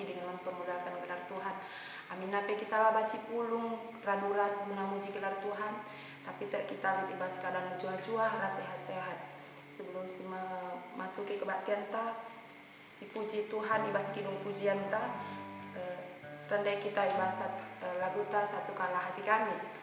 memuji dengan mempermudahkan gelar Tuhan. Amin. Nape kita lah baci pulung raduras guna muji gelar Tuhan, tapi tak kita libas keadaan jua-jua sehat-sehat. Sebelum si masuki kebaktian ta, si puji Tuhan ibas kidung pujian ta, rendai kita ibasat lagu ta satu kalah hati kami.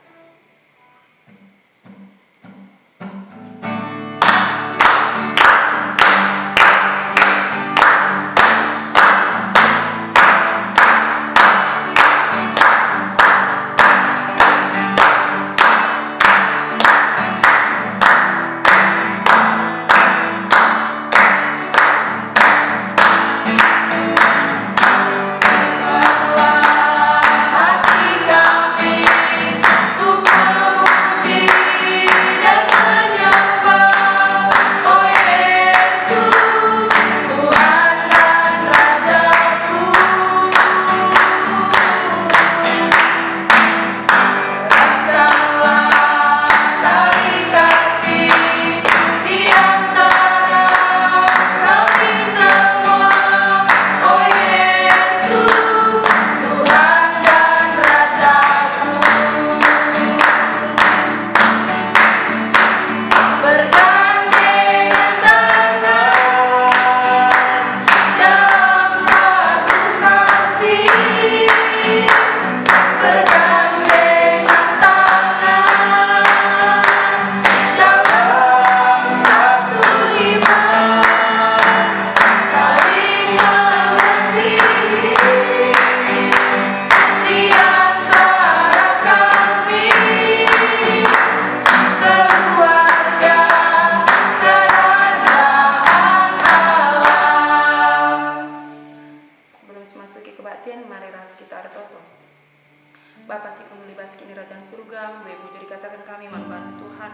Bapa si kunu libas kini kerajaan surga, Ibu jadi katakan kami membantu Tuhan,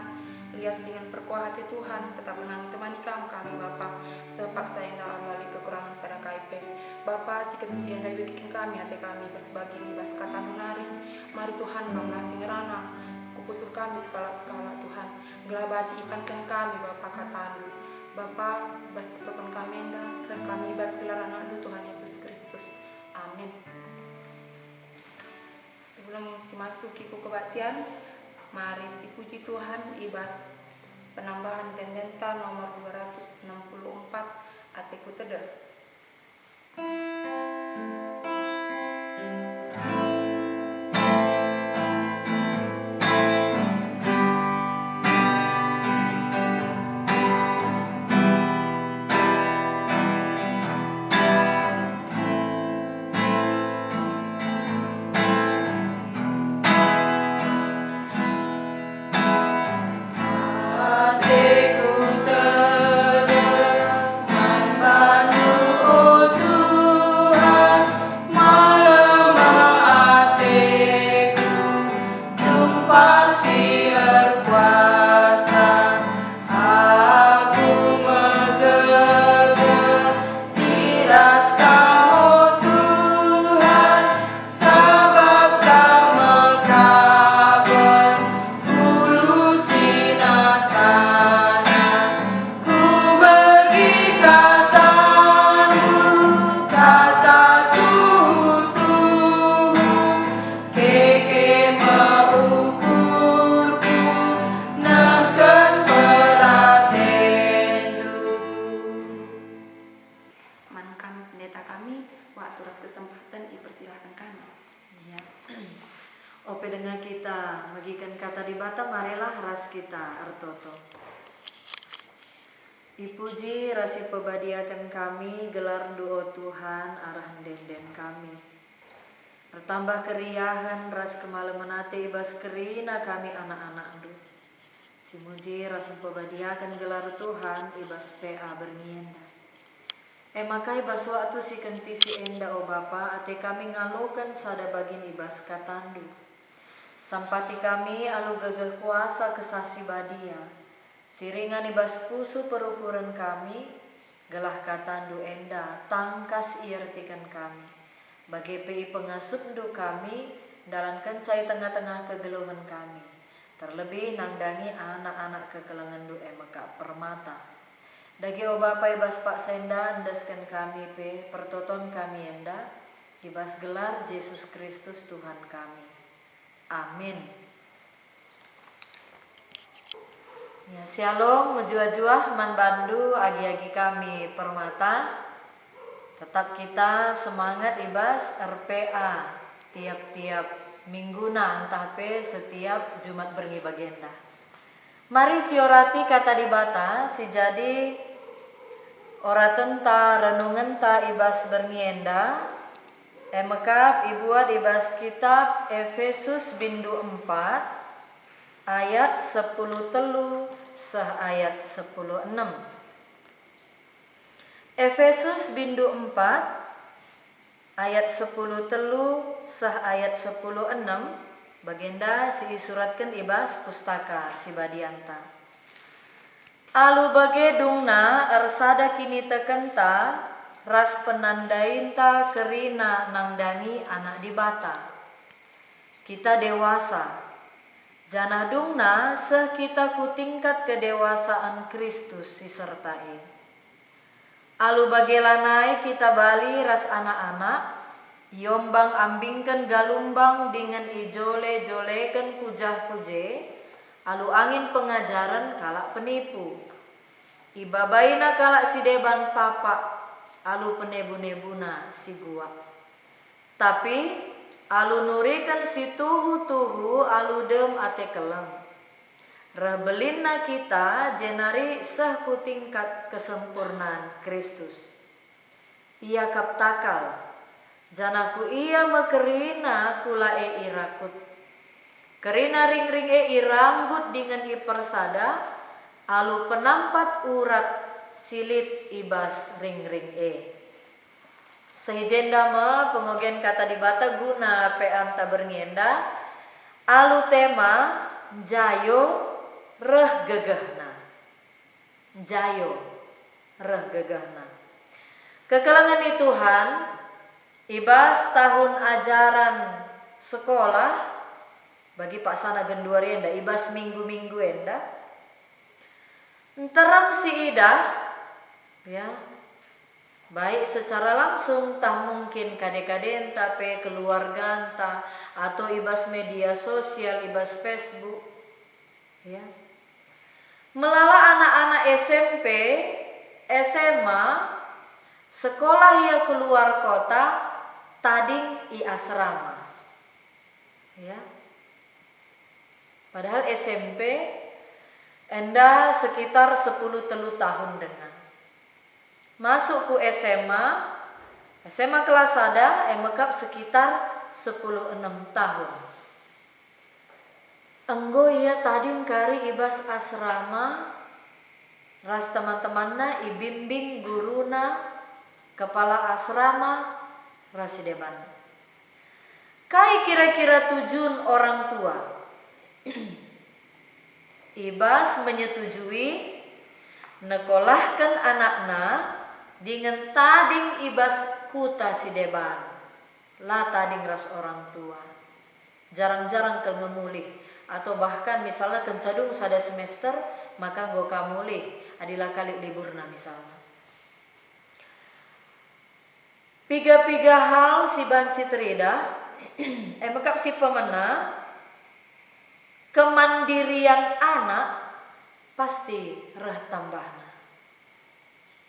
lias dengan perkuah hati Tuhan, tetap menemani kami Bapa, sepaksa yang dalam melalui kekurangan sadar kaipe. Bapa si ketusi yang dari bikin kami, hati kami, berbagi libas kata menari, mari Tuhan kau nasi ngerana, kupusur kami skala-skala Tuhan, gelah baci ipankan kami Bapa katamu, Bapa bas pertopan kami dan kami bas gelar anak Tuhan Yesus Kristus, amin. Sebelum si masuki ku kebaktian, mari si puji Tuhan ibas penambahan tendenta nomor 264 atiku tede. Ope dengan kita bagikan kata di bata, marilah ras kita artoto. Ipuji rasi pebadiakan kami, gelar doa Tuhan arah denden kami. Bertambah keriahan ras kemalemenate ibas kerina kami anak-anak du. Simuji rasi pebadiakan gelar Tuhan ibas PA bernienda. Makai bas waktu si kentisi enda o Bapa, ate kami ngalokan sada bagin ibas katandu. Sampati kami alu gagah kuasa kesasi badia. Siringan ibas pusu perukuran kami, gelah katandu enda tangkas iertikan kami. Bagi pei pengasupdu kami, dalam kencai tengah-tengah kegeluhan kami. Terlebih nangdangi anak-anak kekelengan du emeka permata. Dagi o Bapa ibas Pak Senda andaskan kami pe pertoton kami enda, ibas gelar Yesus Kristus Tuhan kami. Amin. Ya, shalom mujua-jua man bandu agi-agi kami permata. Tetap kita semangat ibas RPA tiap-tiap mingguna antape setiap Jumat Berngi Bagenda. Mari siorati kata dibata si jadi ora tenta renungan ta ibas bernienda emekap ibuat ibas kitab Efesus bindu 4 ayat 10 telu sah ayat 10 6. Efesus bindu 4 ayat 10 telu sah ayat 10 6 bagenda si suratkan ibas pustaka si badianta. Alu bagedungna ersada kini tekenta ras penandainta kerina nangdangi anak dibata. Kita dewasa. Janadungna seh kita kutingkat kedewasaan Kristus disertai. Alu bagelanai kita bali ras anak-anak, yombang ambingkan galumbang dengan ijole-jolekan kujah-kuje, alu angin pengajaran kalak penipu. Ibabaina kalak si deban papa, alu penebu-nebuna si gua. Tapi alu nurikan si tuhu-tuhu alu dem ate kelem. Rebelinna kita jenari sah kutingkat kesempurnaan Kristus. Ia kaptakal, janaku ia mekerina kula irakut. Kerina ring-ring iranggut dengan ipersada, alu penampat urat silit ibas ring-ring Sehijenda me pengogen kata dibata guna peanta bernienda alu tema jayo reh gegahna. Jayo reh gegahna. Kekelangan di Tuhan ibas tahun ajaran sekolah bagi Pak Sana genduari enda ibas minggu-minggu enda. Enteram si ida ya. Baik secara langsung tah mungkin kade-kade tapi keluarga entah atau ibas media sosial ibas Facebook ya. Melala anak-anak SMP, SMA, sekolah ia keluar kota tading i asrama. Ya. Padahal SMP enda sekitar 10 tahun dengan masuk ku SMA kelas ada emekap sekitar 10-6 tahun. Enggo ia tadi kari ibas asrama ras teman-temanna ibimbing guruna kepala asrama rasi deban. Kai kira-kira tujuan orang tua. Ibas menyetujui nekolahkan anakna dengan tading ibas kuta si deban. La tading ras orang tua. Jarang-jarang ke ngemulih. Atau bahkan misalnya kencadung sada semester maka go kamulih. Adilah kali liburna misalnya. Piga-piga hal si banci terida. Emekap si pemena. Kemandirian anak pasti reh tambahna.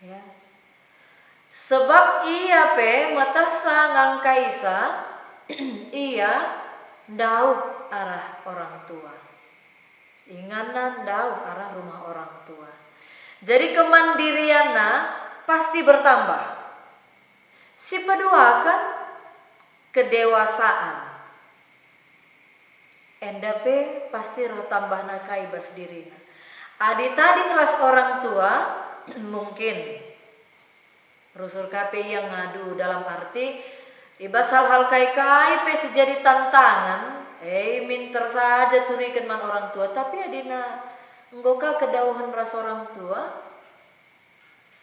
Ya. Sebab ia matasa ngangkaisa ia dauh arah orang tua. Inganan dauh arah rumah orang tua. Jadi kemandirianna pasti bertambah. Si kedua kan kedewasaan. Endape pasti roh tambahna kaibas dirina. Adi tadi kelas orang tua mungkin Rusul KP yang ngadu dalam arti ibas hal-hal kai-kai pe sejadi tantangan minter saja turikan man orang tua tapi adina enggoka kedauhan ras orang tua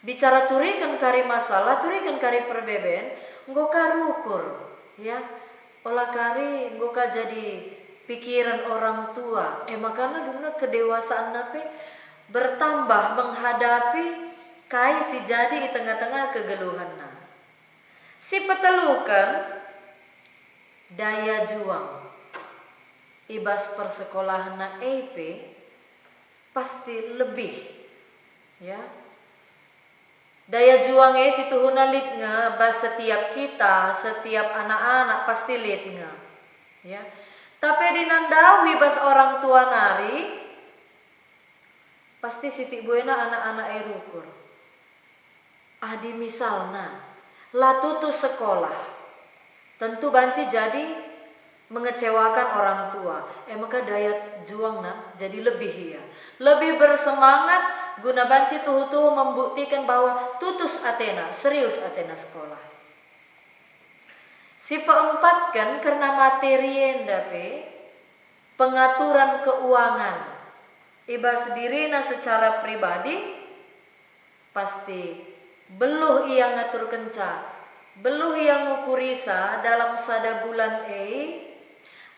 bicara turikan kari masalah turikan kari perbeben enggoka rukur ya olah kari enggoka jadi pikiran orang tua makanya dulu kedewasaan nape bertambah menghadapi kai si jadi di tengah-tengah kegeluhan. Si petelukan daya juang ibas persekolahan na EP pasti lebih, ya. Daya juang situ huna litnga bas setiap kita, setiap anak-anak pasti litnga, ya. Tapi dinandawi bas orang tua nari pasti siti buena anak-anak rukur. Adi misalna lah tutus sekolah, tentu banci jadi mengecewakan orang tua. Maka daya juang jadi lebih, ya, lebih bersemangat guna banci tuhu-tuhu membuktikan bahwa tutus Athena, serius Athena sekolah. Si keempat kan karena materi endape pengaturan keuangan iba sendiri secara pribadi pasti beluh ia ngatur kenca, beluh ia ngukurisa dalam sada bulan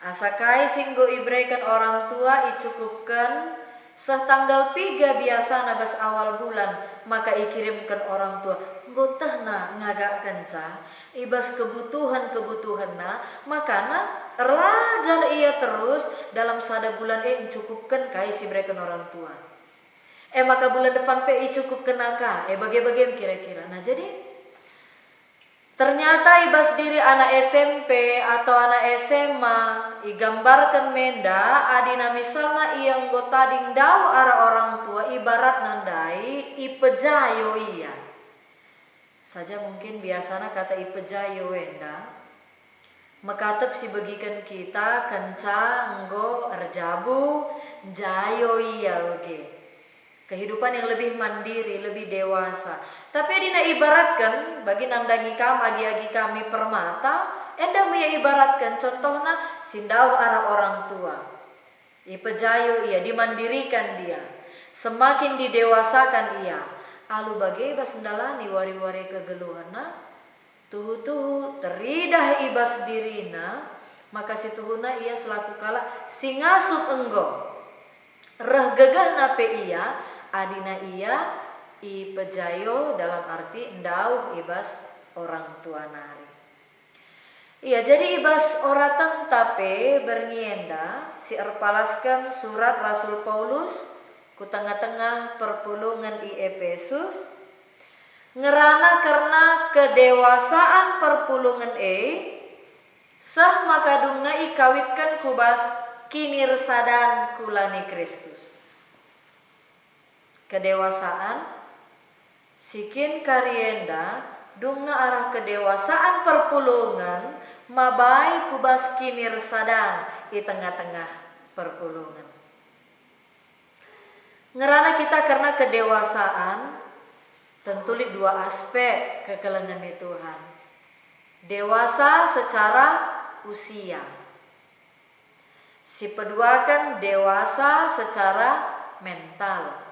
asakai singgo ibrekan orang tua icukupkan setanggal 3 biasa nabas awal bulan maka ikirimkan orang tua gotah ngagak kenca ibas kebutuhan makana erlajar ia terus dalam sada bulan mencukupkan kai si brekan orang tua maka bulan depan icukupkan bagi-bagi kira-kira. Nah jadi ternyata ibas diri anak SMP atau anak SMA igambarkan menda adina misalnya ia anggota dingdau arah orang tua ibarat nandai ipejayo iya saja mungkin biasanya kata ipejayo wenda makatep si bagikan kita kenca enggo erjabu jayo iya oke kehidupan yang lebih mandiri, lebih dewasa. Tapi dina ibaratkan bagi nandangi kami, agi-agi kami permata, enda meya ibaratkan contohnya sindau arah orang tua. Ipejayo ia, dimandirikan dia. Semakin didewasakan ia. Alu bagai ibas ndalani wari-wari kegeluhana, tuhu-tuhu teridah ibas dirina, maka situhuna ia selaku kala singasup enggo. Reh gegah nape ia, adina ia ipejayo dalam arti ndau ibas orang tua nari. Iya jadi ibas oratan tape berngienda si erpalaskan surat Rasul Paulus ku tengah-tengah perpulungan i Efesus ngerana karena kedewasaan perpulungan sah makadungna ikawitkan kubas kinirsadan kulani Kristus. Kedewasaan sikin karienda dungna arah kedewasaan perpulungan mabai kubas kinirsadan di tengah-tengah perpulungan. Ngerana kita karena kedewasaan tentulik dua aspek kekelengan Tuhan. Dewasa secara usia. Si kedua kan dewasa secara mental.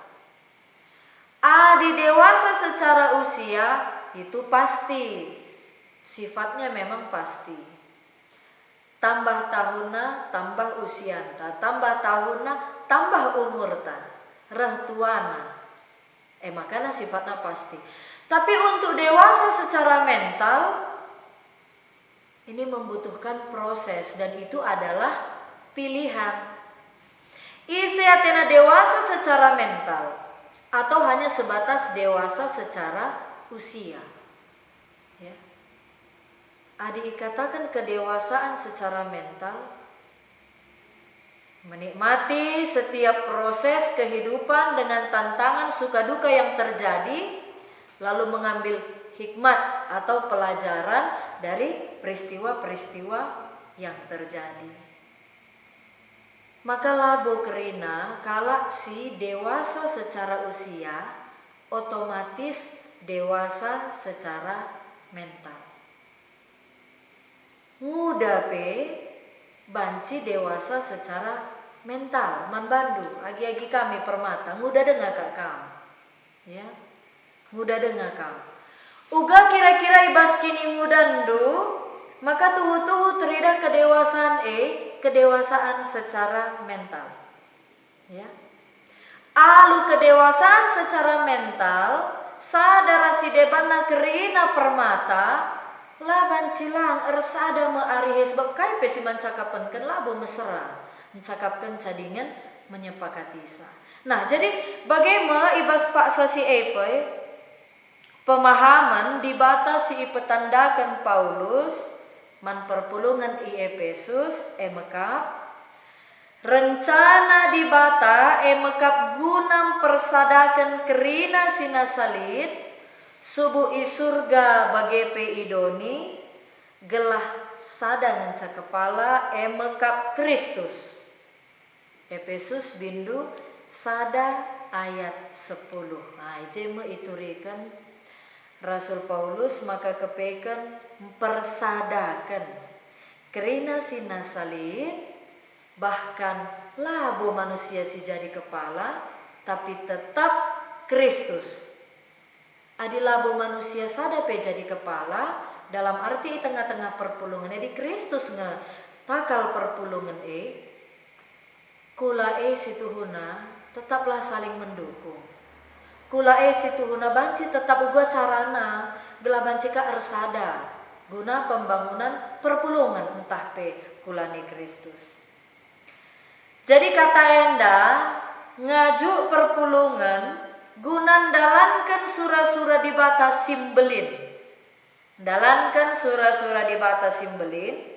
Adi dewasa secara usia itu pasti, sifatnya memang pasti. Tambah tahunna, tambah usianta, tambah tahunna, tambah umurta, reh tuana. Makanya sifatnya pasti. Tapi untuk dewasa secara mental, ini membutuhkan proses dan itu adalah pilihan. Isi Athena dewasa secara mental. Atau hanya sebatas dewasa secara usia. Ya. Adi katakan kedewasaan secara mental menikmati setiap proses kehidupan dengan tantangan suka duka yang terjadi, lalu mengambil hikmat atau pelajaran dari peristiwa-peristiwa yang terjadi. Maka labo kerina kala si dewasa secara usia otomatis dewasa secara mental. Muda banci dewasa secara mental. Manbandu agi-agi kami permata muda dengar kak kamu. Ya. Muda dengar kamu. Uga kira-kira ibas kini mudandu maka tuhu-tuhu teridah kedewasaan secara mental. Ya. Alu kedewasaan secara mental sadara si debana kerina permata laban cilang ersada mearihe sebab kai pesi mencakapkan labo mesra mencakapkan cadingan menyepakati sa. Nah, jadi bagaimana ibas paksa si epe pemahaman dibatasi petandakan Paulus man perpulungan i Efesus emekap rencana dibata emekap gunam persadakan kerina sinasalit subuh i surga bagepe idoni gelah sadangan sa kepala emekap Kristus. Efesus bindu sada ayat 10. Nah, jeme iturikan Rasul Paulus maka kepekan persadakan kerina sinasalit bahkan labo manusia si jadi kepala tapi tetap Kristus. Adi labo manusia sada pe jadi kepala dalam arti tengah-tengah perpulungan di Kristus nge takal perpulungan kula situhuna tetaplah saling mendukung. Kula situhuna banci tetap uga carana gela banci ka ersada guna pembangunan perpulungan entah pe kulani Kristus. Jadi kata enda ngaju perpulungan gunan dalankan surah-surah di batas simbelin. Dalankan surah-surah di batas simbelin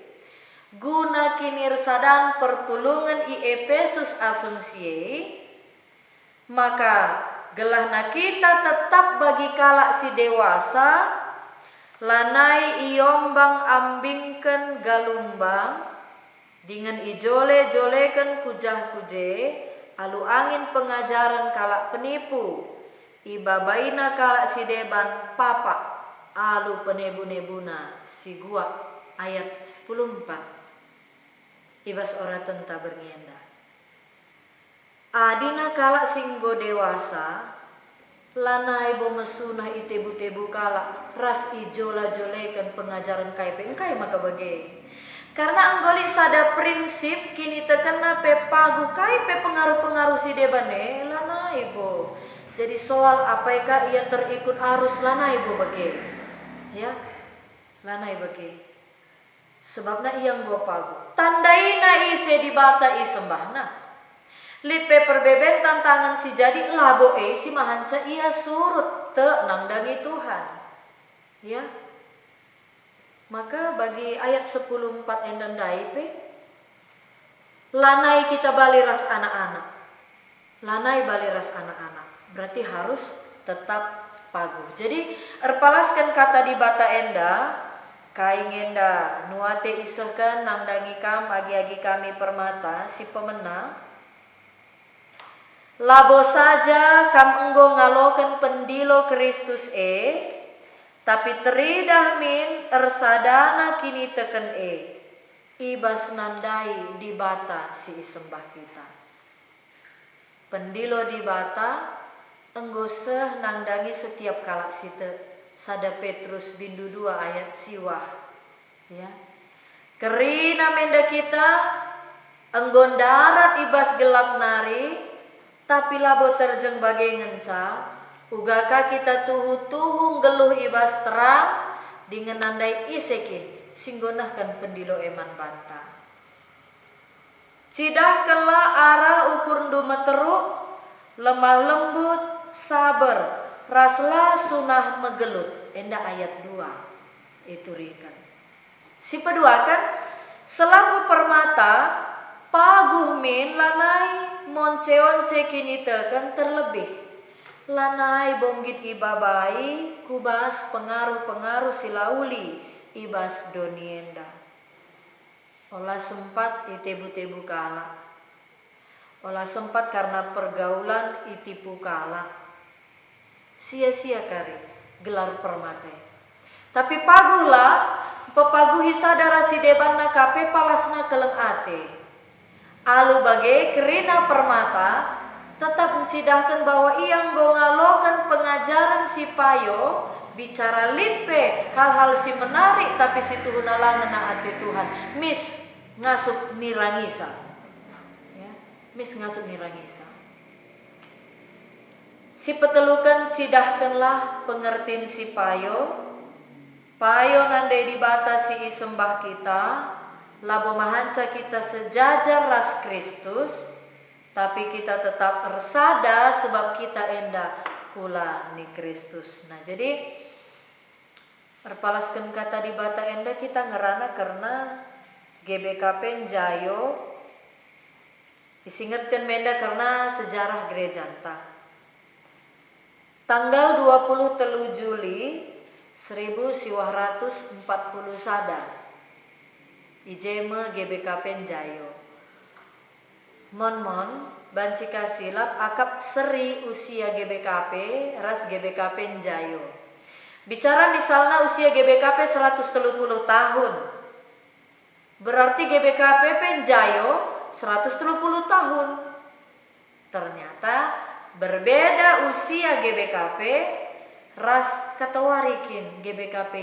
guna kinirsadan perpulungan i Efesus asumsi maka gelahna kita tetap bagi kalak si dewasa lanai iombang ambingken galumbang dengan ijole-jolekan kujah-kuje alu angin pengajaran kalak penipu ibabaina kalak si deban papa alu penebu-nebuna si gua ayat 14 ibas ora tenta bernienda adina kalak singgo dewasa lanai bo mesunah itebu-tebu kalak ras ijola-jolekan pengajaran kai pengkai maka bagai karena anggolik sada prinsip kini terkena pe pagu kai pe pengaruh-pengaruh si debane lanai bo jadi soal apakah ia terikut arus lanai bo bagai ya lanai bagai sebabna iyang gua pagu tandaina ise dibata isembahna lipe perbeben tantangan si jadi labo si mahanca ia surut te nangdangi Tuhan ya maka bagi ayat 10:4 endan daipe lanai kita baliras anak-anak lanai baliras anak-anak berarti harus tetap pagu. Jadi erpalaskan kata dibata enda kaingenda nuate isehkan nangdangi kam agi-agi kami permata si pemena labo saja kam enggo ngaloken pendilo Kristus tapi teridah min ersadana kini teken ibas nandai dibata si sembah kita pendilo dibata enggo seh nangdangi setiap kalak site sada Petrus bindu 2 ayat siwah ya kerina menda kita enggon darat ibas gelap nari tapi labo terjeng bagai ngenca ugaka kita tuhu-tuhu geluh ibas terang dengan nandai isekin singgonahkan pendilo eman banta cidah kela arah ukur dumeteruk lemah lembut sabar raslah sunah megelut enda ayat 2 itu rikan si pedua kan selaku permata paguh min lanai monce-once kini tekan terlebih lanai bonggit ibabai kubas pengaruh-pengaruh silauli ibas donienda olah sempat itebu-tebu kala olah sempat karena pergaulan itipu kala sia-sia kari gelar permate tapi paguhlah pepaguhi sadara si debanna kape palasna keleng ate alu bagai kerina permata tetap mencidahkan bahwa ia nggongalokan pengajaran si payo bicara lipe hal-hal si menarik tapi si tuhuna langena ate Tuhan mis ngasuk nirangisa ya mis ngasuk nirangisa si petelukan cidahkanlah pengertiin si payo Payo nande dibatasi sembah kita, labo mahansa kita sejajar ras Kristus, tapi kita tetap tersada sebab kita enda kula ni Kristus. Nah, jadi perpalaskan kata di bata enda kita ngerana karena GBKP Jayo disingatkan menda karena sejarah gereja anta. Tanggal 23 Juli 1940 sada Ijeme GBKP Jayo. Mon banci kasilap akap seri usia GBKP ras GBKP Jayo. Bicara misalnya usia GBKP 130 tahun. Berarti GBKP Penjayo 130 tahun. Ternyata berbeda usia GBKP ras katawarikin GBKP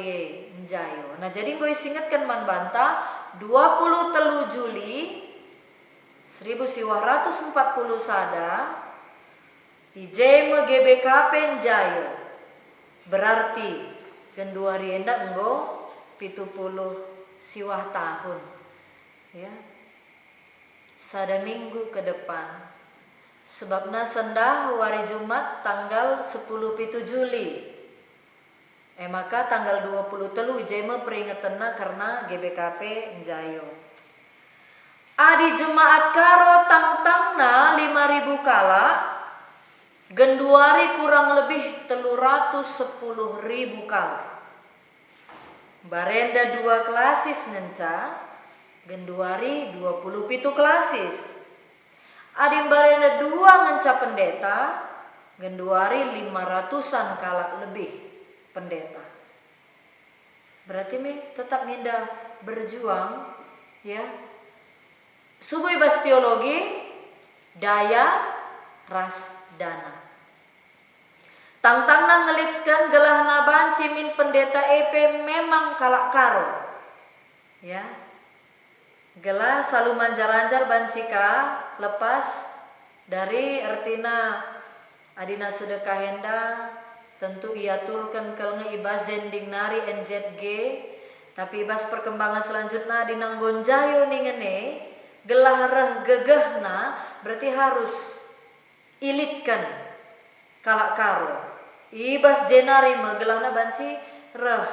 Jayo. Nah, jadi gue ingatkan man banta 23 Juli 1940 sada Ijeme GBKP Jayo. Berarti genduari endak enggo 70 siwah tahun. Ya. Sada minggu ke depan. Sebabna sendah hari Jumat tanggal 10 Juli. Maka tanggal 23 Ijeme peringatanna karena GBKP Jayo. Adi jemaat karo tangtangna 5.000 kala. Genduari kurang lebih 310.000 kala. Barenda 2 klasis nenca. Genduari 27 klasis. Adi barenda 2 ngenca pendeta. Genduari 500-an kala lebih pendeta. Berarti tetap minda berjuang ya. Subuh ibas teologi daya ras dana. Tangtangna ngelitkan gelahna banci min pendeta EP memang kalak karo. Ya. Gelah selalu manjar-anjar bancika lepas dari ertina adina sedekah henda tentu ia turkan kelnge ibas zending nari NZG, tapi ibas perkembangan selanjutnya adina gonjayo ningene gelah reh gegehna berarti harus ilitkan kalak karo. Ibas jenari megelahna banci reh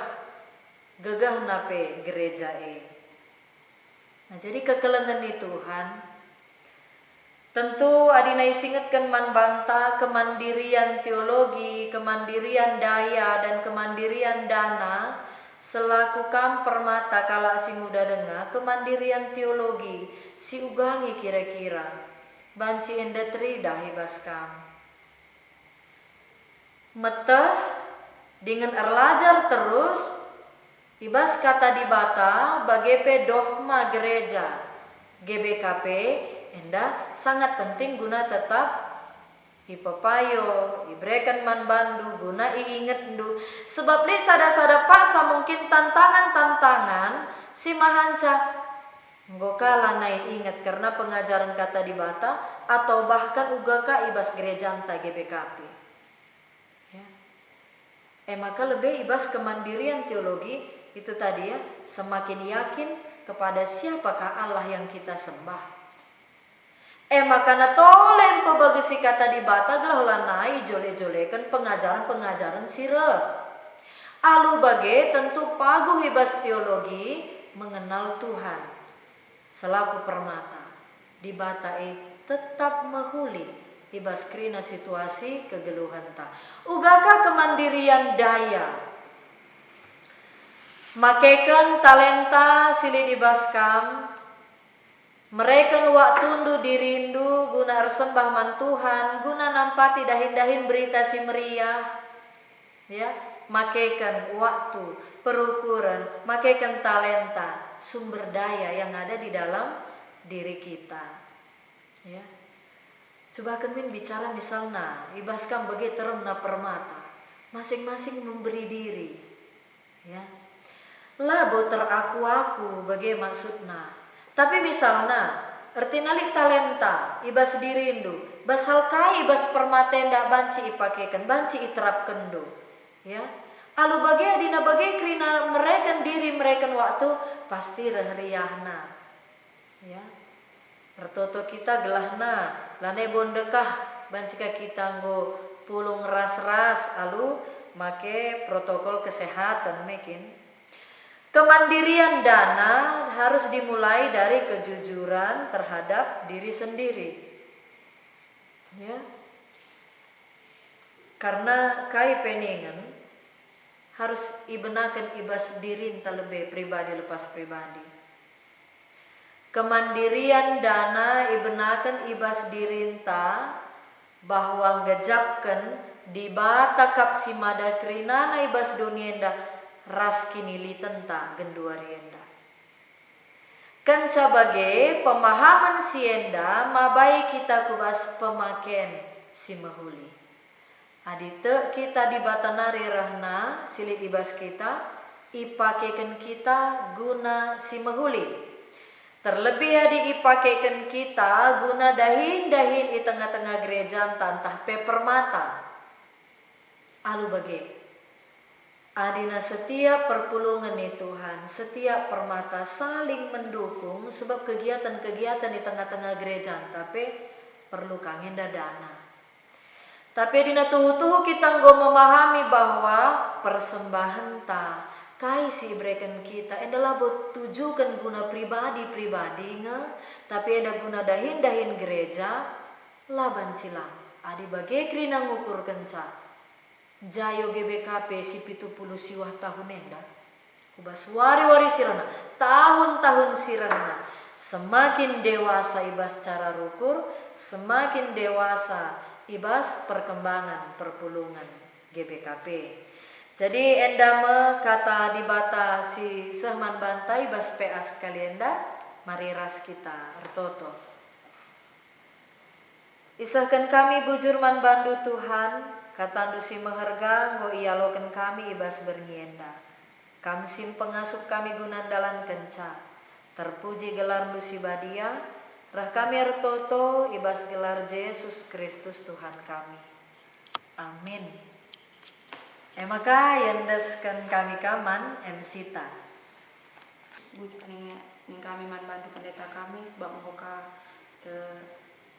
gegehna pe gereja e. Nah, jadi kekelengan di Tuhan tentu adina isingatkan man banta kemandirian teologi, kemandirian daya dan kemandirian dana selaku kam permata kala si muda dengar kemandirian teologi si ugangi kira-kira banci enda tridah ibas kam. Meteh dengan erlajar terus ibas kata di bata bagepe dogma gereja GBKP enda sangat penting guna tetap ipepayo ibrekan man bandu guna iinget ndu sebab li sada-sada paksa mungkin tantangan-tantangan si mahanca ngokala nai inget karena pengajaran kata di bata atau bahkan ugaka ibas gereja anta GBKP ya. Maka lebih ibas kemandirian teologi itu tadi ya, semakin yakin kepada siapakah Allah yang kita sembah. Maka na tolen pebagesi kata di bata gelah jole-jolekan pengajaran-pengajaran sire. Alu bage tentu pagu ibas teologi mengenal Tuhan selaku permata. Di bata tetap mahuli ibas krina situasi kegeluhan ta. Ugaka kemandirian daya. Makekan talenta sili dibaskam. Mereka wak tundu dirindu guna ersembah man Tuhan, guna nampati dahin-dahin berita si meriah. Ya, makekan waktu, perukuran, makekan talenta, sumber daya yang ada di dalam diri kita. Ya. Coba kami bicara misalnya, ibaskan bagi teremna permata, masing-masing memberi diri. Ya. Labo teraku-aku bagi maksudna. Tapi misalnya, ertinalik talenta, ibas dirindu, bas halkai ibas permata ndak banci ipakekan, banci iterapkan do. Ya. Alu bage adina bage krina mereka diri mereka waktu pasti riahna. Ya. Retoto kita gelahna, lane bondekah bancika kita nggo pulung ras-ras alu make protokol kesehatan mekin. Kemandirian dana harus dimulai dari kejujuran terhadap diri sendiri. Ya. Karena kai peningan harus ibenakan ibas diri entah lebih pribadi lepas pribadi. Kemandirian dana ibenakan ibas diri entah bahwa ngejapkan di bata kap si mada krina na ibas dunia enda ras kinili tenta genduarienda. Kenca bage pemahaman sienda mabai kita kubas pemaken si mahuli. Adite kita di batanari rahna silit ibas kita ipakekan kita guna si mahuli. Terlebih adi ipakekan kita guna dahin-dahin di tengah-tengah gereja tantah pepermata. Alu bage. Adina setiap perpulungan nih Tuhan, setiap permata saling mendukung sebab kegiatan-kegiatan di tengah-tengah gereja tapi perlu kangen dana. Tapi adina tuhu-tuhu kita nggo memahami bahwa persembahan ta kai si berikan kita adalah buat tujukan guna pribadi-pribadi nge, tapi ada guna dahin-dahin gereja laban silang. Adi bage krina ngukur kenca. Jayo GBKP si 70 siwah tahun enda. Kubas wari-wari sirana, tahun-tahun sirana. Semakin dewasa ibas cara rukur, semakin dewasa ibas perkembangan perpulungan GBKP. Jadi endame kata di bata si sehman bantai ibas PA sekalian dah, mari ras kita ertoto. Isahkan kami bujur man bandu Tuhan, kata dusi meherga nggo ialokan kami ibas bernienda. Kamsim pengasup kami gunandalan kenca. Terpuji gelar dusi badia, rah kami ertoto ibas gelar Yesus Kristus Tuhan kami. Amin. Maka yendeskan kami kaman emsita. Bujur ning kami man bantu pendeta kami sebab muka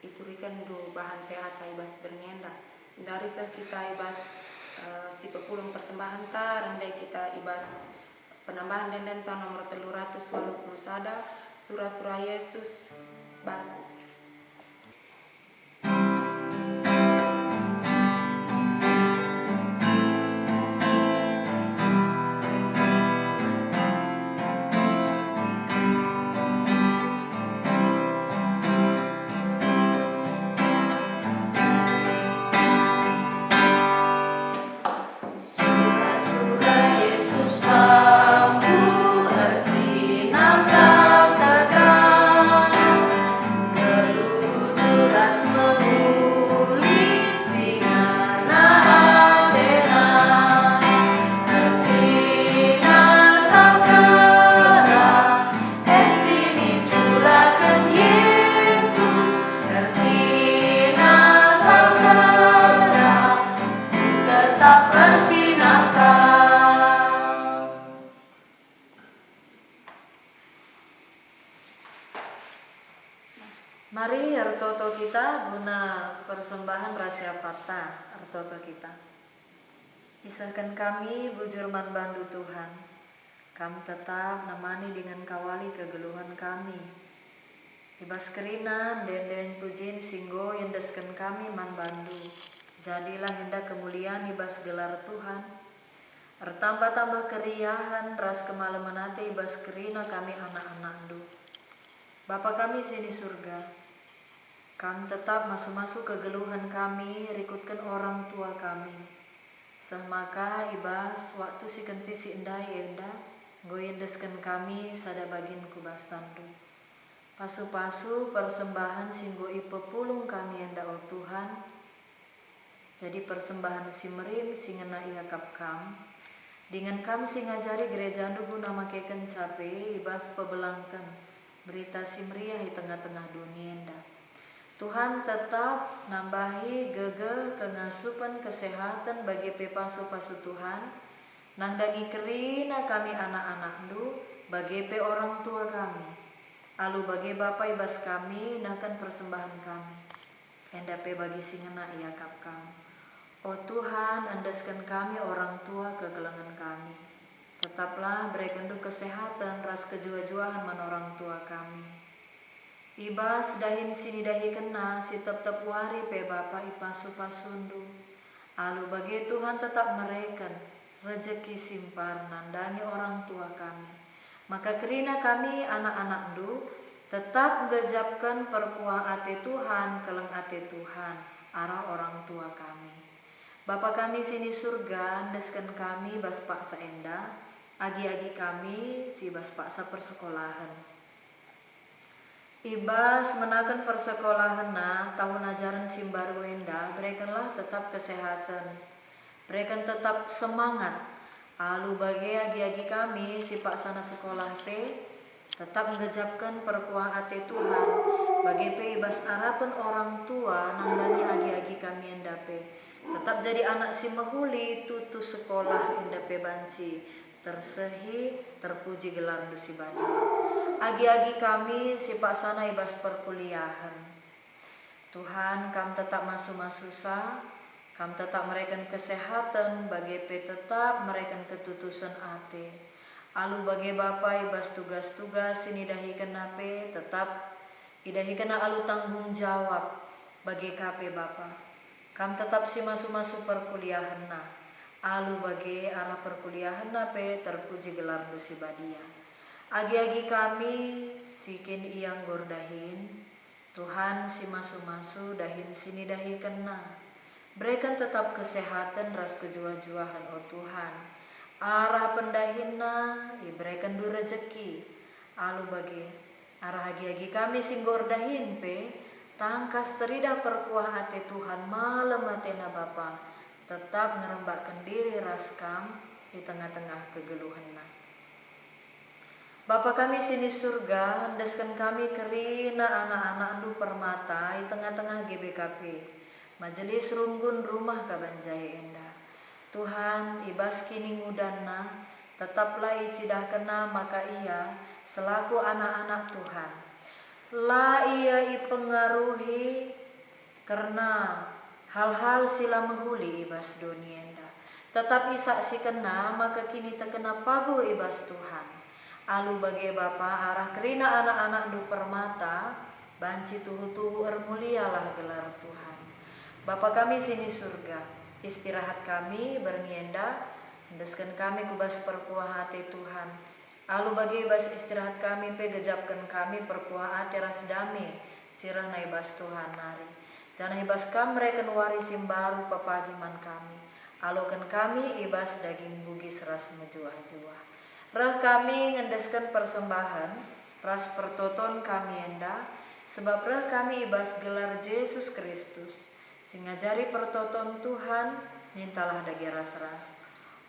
iturikan do bahan PA ibas bernienda. Dari kita ibas si pepulung persembahan ta rendai kita ibas penambahan denden ta nomor 380 sada surah-surah Yesus baru. Mari ertoto kita guna persembahan rahasia fakta ertoto kita. Isahkan kami bujur man bandu Tuhan. Kami tetap namani dengan kawali kegeluhan kami. Ibas kerina denden pujin singgo yendeskan kami man bandu. Jadilah hendak kemuliaan ibas gelar Tuhan. Ertambah-tambah keriahan ras kemalaman ate ibas kerina kami anak-anak du. Bapa kami sini surga, kami tetap masuk-masuk kegeluhan kami, rikutkan orang tua kami. Semaka ibas waktu si kenti si endai enda, goyendeskan kami sada bagin kubas tandu. Pasu-pasu persembahan singgo ipepulung kami enda o Tuhan. Jadi persembahan si merim singena iakap kam. Dengan kami si ngajari gereja guna makeken cape ibas pebelangkan. Berita si meriah di tengah-tengah dunia enda. Tuhan tetap nambahi gege kengasupan kesehatan bagi pepasu-pasu Tuhan Nangdangi kerina kami anak-anak du, bagi pe orang tua kami. Alu bagi bapa ibas kami, nakan persembahan kami. Enda pe bagi singena iakap kami. Oh Tuhan, andaskan kami orang tua kegelangan kami. Tetaplah berikan du kesehatan, ras kejua-juahan man orang tua kami. Ibas dahin sini dahi kena, si tetap wari pe bapa ipasu-pasundu. Alu bagi Tuhan tetap mereka rezeki simpar nandangi orang tua kami. Maka kerina kami anak-anak du tetap gejapkan perkuah ate Tuhan, keleng ate Tuhan, arah orang tua kami. Bapa kami sini surga, deskan kami bas paksa enda, agi-agi kami si bas paksa persekolahan. Ibas menakan persekolahan na tahun ajaran simbaru enda, berikanlah tetap kesehatan, berikan tetap semangat. Alu bagi agi-agi kami si paksana sekolah pe, tetap menggejapkan perkuah ate Tuhan, bagi pe ibas harapan orang tua nandani agi-agi kami enda pe. Tetap jadi anak si mahuli tutu sekolah indah pe banci, tersehi terpuji gelar dusi badi. Agi-agi kami si paksana ibas perkuliahan. Tuhan kam tetap masuk-masusa, kam tetap mereka kesehatan, bagi pe tetap mereka ketutusan ate. Alu bagi bapa ibas tugas-tugas ini dahi kena pe tetap idahi kena alu tanggung jawab bagi kape bapa. Kam tetap si masuk-masuk perkuliahan na. Alu bagi arah perkuliahan na pe terpuji gelar dusi badia. Agi-agi kami sikin iyang gordahin. Tuhan si masuk-masuk dahin sini dahi kena. Berikan tetap kesehatan ras kejua-juahan oh Tuhan. Arah pendahinna diberikan du rezeki. Alu bagi arah agi-agi kami sing gordahin pe tangkas terida perkuah hati Tuhan malam atena Bapa tetap ngerembakkan diri raskam di tengah-tengah kegeluhan. Bapa kami sini surga, handaskan kami kerina anak-anak du permata di tengah-tengah GBKP Majelis Runggun Rumah Kabanjai Enda. Tuhan ibas kini ngudana tetaplah icidah kena maka ia selaku anak-anak Tuhan la ia ipengaruhi karena hal-hal sila menghuli ibas dunia enda. Tetapi saksi kena maka kini terkena pagu ibas Tuhan. Alu bagi bapa arah kerina anak-anak du permata banci tuhu-tuhu ermulialah gelar Tuhan. Bapa kami sini surga, istirahat kami bernienda, hendaskan kami kubas perkuah hati Tuhan. Alu bagi ibas istirahat kami pe gejapkan kami perkuah ati ras dame sirah na ibas Tuhan nari. Jana ibas kam mereka wari simbaru papagiman kami. Alukan kami ibas daging bugis ras menjuah-juah. Rah kami ngendeskan persembahan ras pertoton kami enda sebab rah kami ibas gelar Yesus Kristus singajari pertoton Tuhan nintalah dagi ras-ras.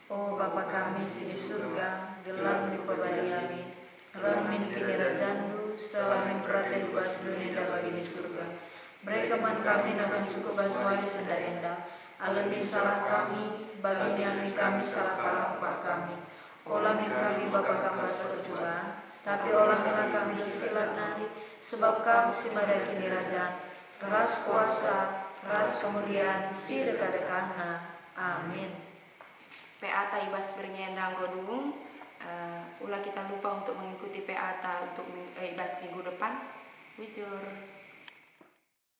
Oh Bapa kami sini surga, gelar di pabadiami, rahmin kini rajandu, selamin praten bas dunia bagi di surga. Mereka man kami nakan cukup bas wali senda enda, alami salah kami, bagi kami salah kalah kami. Olah min kami Bapa kami basa sejuran, tapi olah mina kami bersilat nari, sebab kami si madai kini rajan, ras kuasa, ras kemuliaan, si dekat-dekatna. Amin. PATA ibas bernyendang godung, ulah kita lupa untuk mengikuti PATA untuk ibas minggu depan. Wujur.